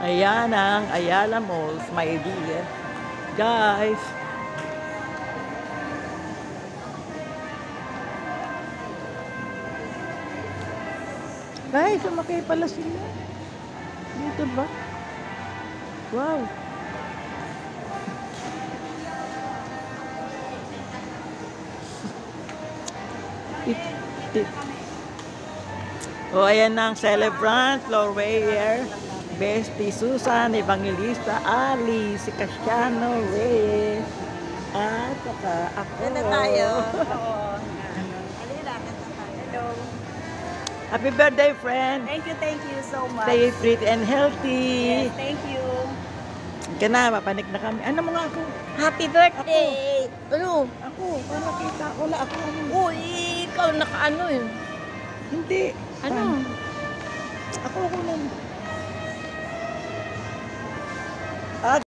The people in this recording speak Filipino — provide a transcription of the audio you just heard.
Ayan ang Ayala Malls, may idea. Guys, sumakay pala sila. Dito ba? Wow. it. O, ayan ang celebrant, Floreyer, Bestie Susan, Evangelista Ali, si Casiano Reyes, at saka ako. Ganda tayo. Oo. Alila, ganda tayo. Hello. Happy birthday, friend. Thank you so much. Stay fit and healthy. Yes, thank you. Ka na, mapanik na kami. Ano mga ako? Happy birthday! Ano? Ako, para kita. Wala ako. Uy, ikaw nakaano eh. Hindi. Ano? Ako lang.